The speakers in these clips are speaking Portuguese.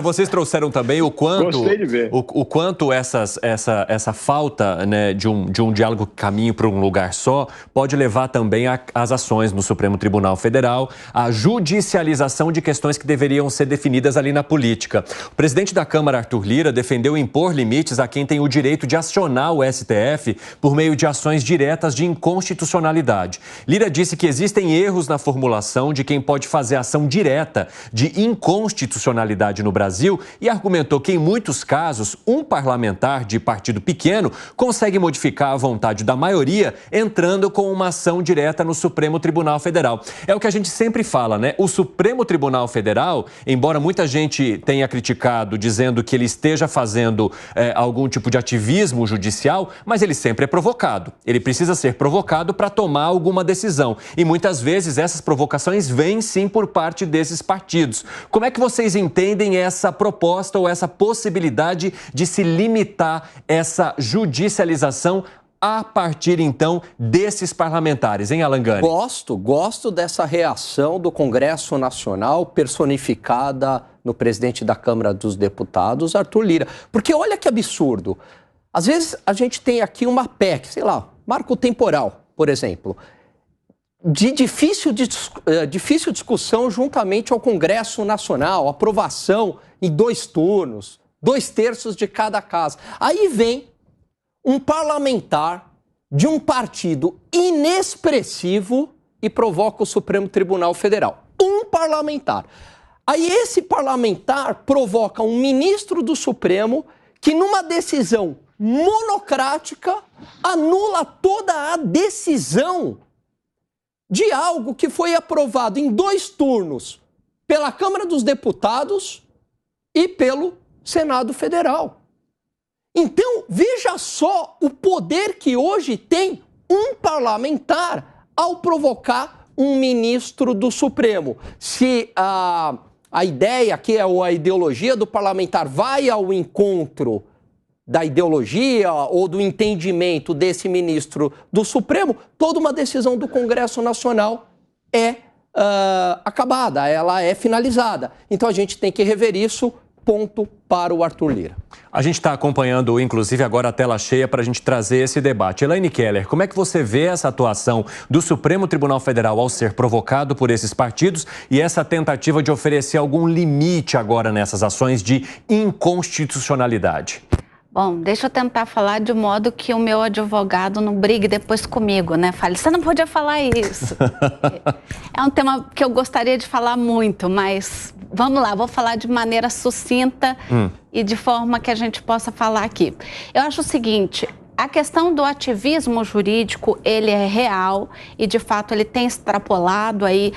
Vocês trouxeram também o quanto, Gostei de ver. o quanto essa falta, né, de um diálogo que caminhe para um lugar só pode levar também às ações no Supremo Tribunal Federal, à judicialização de questões que deveriam ser definidas ali na política. O presidente da Câmara, Arthur Lira, defendeu impor limites a quem tem o direito de acionar o STF por meio de ações diretas de inconstitucionalidade. Lira disse que existem erros na formulação de quem pode fazer ação direta de inconstitucionalidade no Brasil e argumentou que, em muitos casos, um parlamentar de partido pequeno consegue modificar a vontade da maioria entrando com uma ação direta no Supremo Tribunal Federal. É o que a gente sempre fala, né? O Supremo Tribunal Federal, embora muita gente tenha criticado dizendo que ele esteja fazendo algum tipo de ativismo judicial, mas ele sempre é provocado. Ele precisa ser provocado para tomar alguma decisão. E muitas vezes essas provocações vêm sim por parte desses partidos. Como é que vocês entendem essa proposta ou essa possibilidade de se limitar essa judicialização a partir, então, desses parlamentares, hein, Alan Gani? Gosto dessa reação do Congresso Nacional personificada no presidente da Câmara dos Deputados, Arthur Lira. Porque olha que absurdo. Às vezes a gente tem aqui uma PEC, sei lá, marco temporal, por exemplo, de difícil discussão juntamente ao Congresso Nacional, aprovação em 2 turnos, 2/3 de cada casa. Aí vem um parlamentar de um partido inexpressivo e provoca o Supremo Tribunal Federal. Um parlamentar. Aí esse parlamentar provoca um ministro do Supremo que, numa decisão monocrática, anula toda a decisão de algo que foi aprovado em 2 turnos pela Câmara dos Deputados e pelo Senado Federal. Então, veja só o poder que hoje tem um parlamentar ao provocar um ministro do Supremo. Se a ideia aqui, ou a ideologia do parlamentar vai ao encontro da ideologia ou do entendimento desse ministro do Supremo, toda uma decisão do Congresso Nacional é acabada, ela é finalizada. Então a gente tem que rever isso, ponto para o Arthur Lira. A gente está acompanhando, inclusive, agora a tela cheia para a gente trazer esse debate. Elaine Keller, como é que você vê essa atuação do Supremo Tribunal Federal ao ser provocado por esses partidos e essa tentativa de oferecer algum limite agora nessas ações de inconstitucionalidade? Bom, deixa eu tentar falar de modo que o meu advogado não brigue depois comigo, né? Fale, você não podia falar isso. É um tema que eu gostaria de falar muito, mas vamos lá, vou falar de maneira sucinta e de forma que a gente possa falar aqui. Eu acho o seguinte, a questão do ativismo jurídico, ele é real e, de fato, ele tem extrapolado aí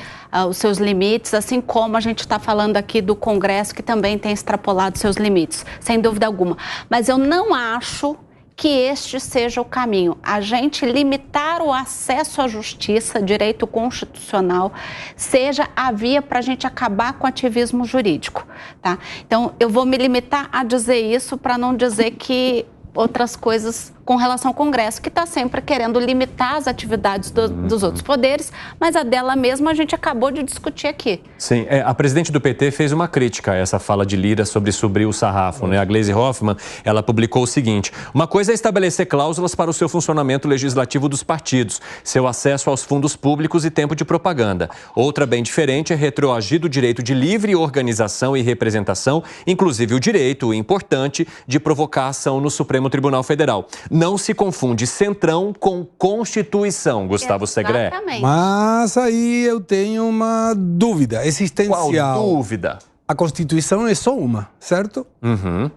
os seus limites, assim como a gente está falando aqui do Congresso, que também tem extrapolado seus limites, sem dúvida alguma. Mas eu não acho que este seja o caminho. A gente limitar o acesso à justiça, direito constitucional, seja a via para a gente acabar com o ativismo jurídico, tá? Então, eu vou me limitar a dizer isso para não dizer que outras coisas com relação ao Congresso, que está sempre querendo limitar as atividades dos outros poderes, mas a dela mesma a gente acabou de discutir aqui. Sim, a presidente do PT fez uma crítica a essa fala de Lira sobre subir o sarrafo, né? A Gleisi Hoffmann, ela publicou o seguinte: uma coisa é estabelecer cláusulas para o seu funcionamento legislativo dos partidos, seu acesso aos fundos públicos e tempo de propaganda. Outra bem diferente é retroagir do direito de livre organização e representação, inclusive o direito importante de provocar ação no Supremo Tribunal Federal. Não se confunde Centrão com Constituição, Gustavo Segré. Exatamente. Mas aí eu tenho uma dúvida existencial. Qual dúvida? A Constituição é só uma, certo?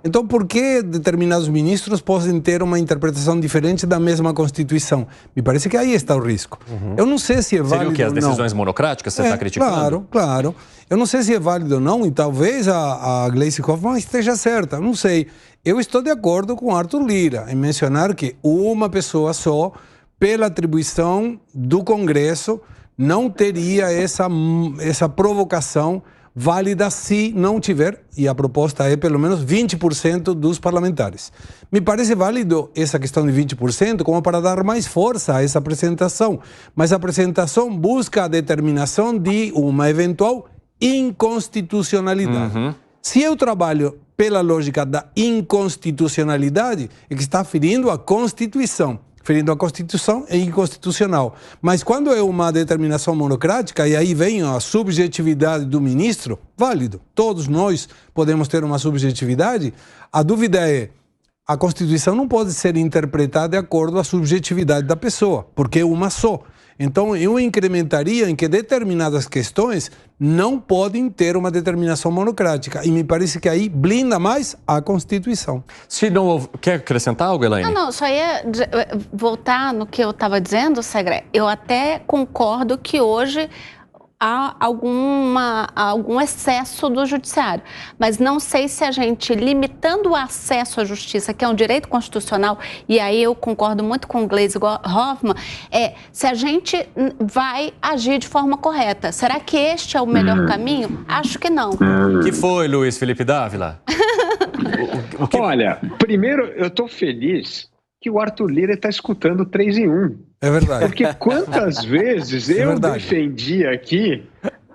Então, por que determinados ministros podem ter uma interpretação diferente da mesma Constituição? Me parece que aí está o risco. Eu não sei se é válido ou não. Seria o que? As decisões monocráticas você está criticando? Claro. Eu não sei se é válido ou não, e talvez a Gleisi Hoffmann esteja certa, não sei. Eu estou de acordo com Arthur Lira em mencionar que uma pessoa só, pela atribuição do Congresso, não teria essa provocação válida se não tiver, e a proposta é pelo menos 20% dos parlamentares. Me parece válido essa questão de 20% como para dar mais força a essa apresentação, mas a apresentação busca a determinação de uma eventual inconstitucionalidade. Se eu trabalho pela lógica da inconstitucionalidade, é que está ferindo a Constituição. Ferindo a Constituição é inconstitucional. Mas quando é uma determinação monocrática, e aí vem a subjetividade do ministro, válido. Todos nós podemos ter uma subjetividade. A dúvida é, a Constituição não pode ser interpretada de acordo com a subjetividade da pessoa, porque é uma só. Então, eu incrementaria em que determinadas questões não podem ter uma determinação monocrática. E me parece que aí blinda mais a Constituição. Se não quer acrescentar algo, Elaine? Não, só ia voltar no que eu estava dizendo, Segre. Eu até concordo que hoje há algum excesso do judiciário. Mas não sei se a gente, limitando o acesso à justiça, que é um direito constitucional, e aí eu concordo muito com o Gleisi Hoffmann, se a gente vai agir de forma correta. Será que este é o melhor caminho? Acho que não. O que foi, Luiz Felipe Dávila? Olha, primeiro eu estou feliz que o Arthur Lira está escutando 3 em 1. É verdade. Porque quantas vezes eu defendi aqui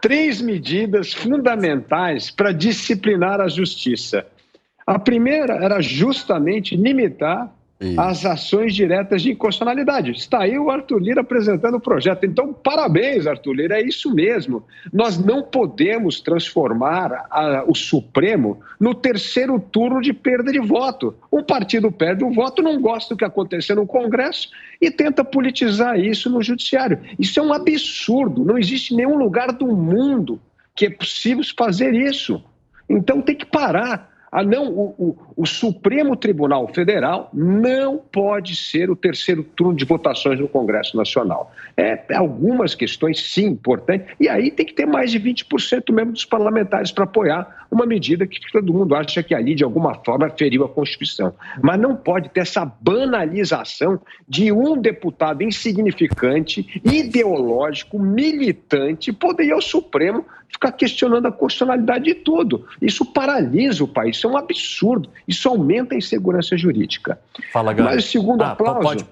3 medidas fundamentais para disciplinar a justiça. A primeira era justamente limitar as ações diretas de inconstitucionalidade. Está aí o Arthur Lira apresentando o projeto. Então, parabéns, Arthur Lira, é isso mesmo. Nós não podemos transformar o Supremo no terceiro turno de perda de voto. Um partido perde o voto, não gosta do que aconteceu no Congresso e tenta politizar isso no Judiciário. Isso é um absurdo. Não existe nenhum lugar do mundo que é possível fazer isso. Então, tem que parar. O Supremo Tribunal Federal não pode ser o terceiro turno de votações no Congresso Nacional. Algumas questões, sim, importantes, e aí tem que ter mais de 20% mesmo dos parlamentares para apoiar uma medida que todo mundo acha que ali, de alguma forma, feriu a Constituição. Mas não pode ter essa banalização de um deputado insignificante, ideológico, militante, poder ir ao Supremo ficar questionando a constitucionalidade de tudo. Isso paralisa o país, isso é um absurdo, isso aumenta a insegurança jurídica. Fala, Gani. Mas o segundo aplauso,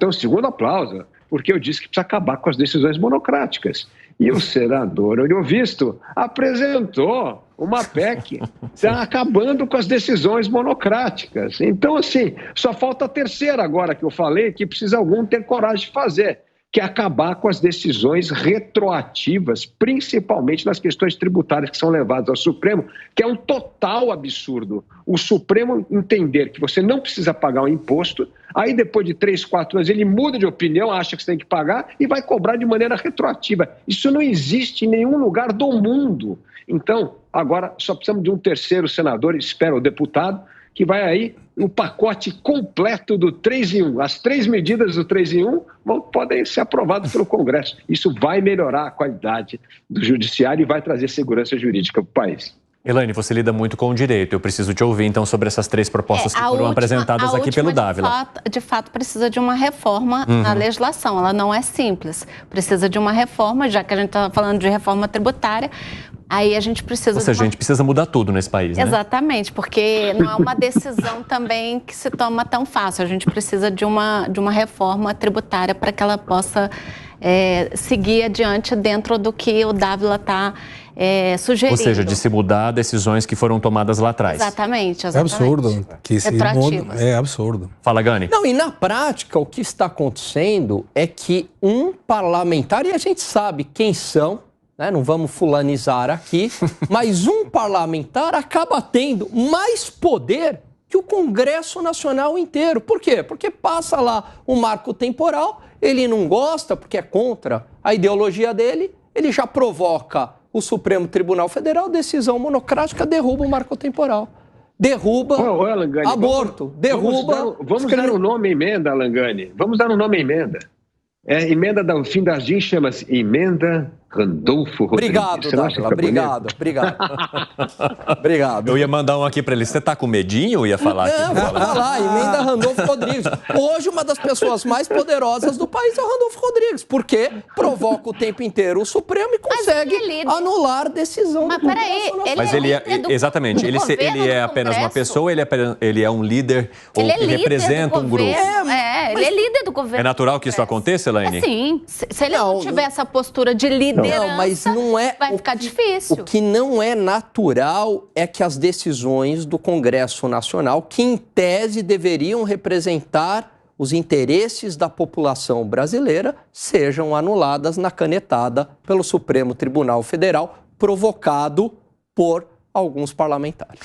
o segundo aplauso, porque eu disse que precisa acabar com as decisões monocráticas. E o senador Olhovisto apresentou uma PEC acabando com as decisões monocráticas. Então, assim, só falta a terceira agora que eu falei, que precisa algum ter coragem de fazer, que é acabar com as decisões retroativas, principalmente nas questões tributárias que são levadas ao Supremo, que é um total absurdo. O Supremo entender que você não precisa pagar um imposto, aí depois de 3, 4 anos ele muda de opinião, acha que você tem que pagar e vai cobrar de maneira retroativa. Isso não existe em nenhum lugar do mundo. Então, agora só precisamos de um terceiro senador, espero o deputado, que vai aí no pacote completo do 3 em 1. As 3 medidas do 3 em 1 podem ser aprovadas pelo Congresso. Isso vai melhorar a qualidade do judiciário e vai trazer segurança jurídica para o país. Elaine, você lida muito com o direito. Eu preciso te ouvir, então, sobre essas 3 propostas que foram apresentadas aqui pelo Dávila. De fato, precisa de uma reforma na legislação. Ela não é simples. Precisa de uma reforma, já que a gente está falando de reforma tributária. Aí a gente precisa... Ou seja, a gente precisa mudar tudo nesse país, né? Exatamente, porque não é uma decisão também que se toma tão fácil. A gente precisa de uma reforma tributária para que ela possa seguir adiante dentro do que o Dávila está sugerindo. Ou seja, de se mudar decisões que foram tomadas lá atrás. Exatamente. É absurdo. É absurdo. Fala, Gani. Não, e na prática o que está acontecendo é que um parlamentar, e a gente sabe quem são, não vamos fulanizar aqui, mas um parlamentar acaba tendo mais poder que o Congresso Nacional inteiro. Por quê? Porque passa lá um marco temporal, ele não gosta porque é contra a ideologia dele, ele já provoca o Supremo Tribunal Federal, decisão monocrática, derruba o marco temporal. Derruba Alangani, aborto, derruba... Vamos dar um nome à emenda, Alangani. Vamos dar um nome à emenda. Emenda do fim das DIN chama-se Emenda Randolfo Rodrigues. Obrigado, Dávila. Obrigado. Eu ia mandar um aqui para ele. Você tá com medinho? Eu ia falar aqui. Não, vou falar. Emenda Randolfo Rodrigues. Hoje, uma das pessoas mais poderosas do país é o Randolfo Rodrigues, porque provoca o tempo inteiro o Supremo e consegue anular decisão do Congresso. Mas ele é, exatamente, ele é apenas uma pessoa, ele é um líder ou que representa um grupo. ele é líder do governo. É natural que isso aconteça, Elaine? Sim. Se ele não tiver essa postura de liderança, mas não é, vai ficar difícil. O que não é natural é que as decisões do Congresso Nacional, que em tese deveriam representar os interesses da população brasileira, sejam anuladas na canetada pelo Supremo Tribunal Federal, provocado por alguns parlamentares.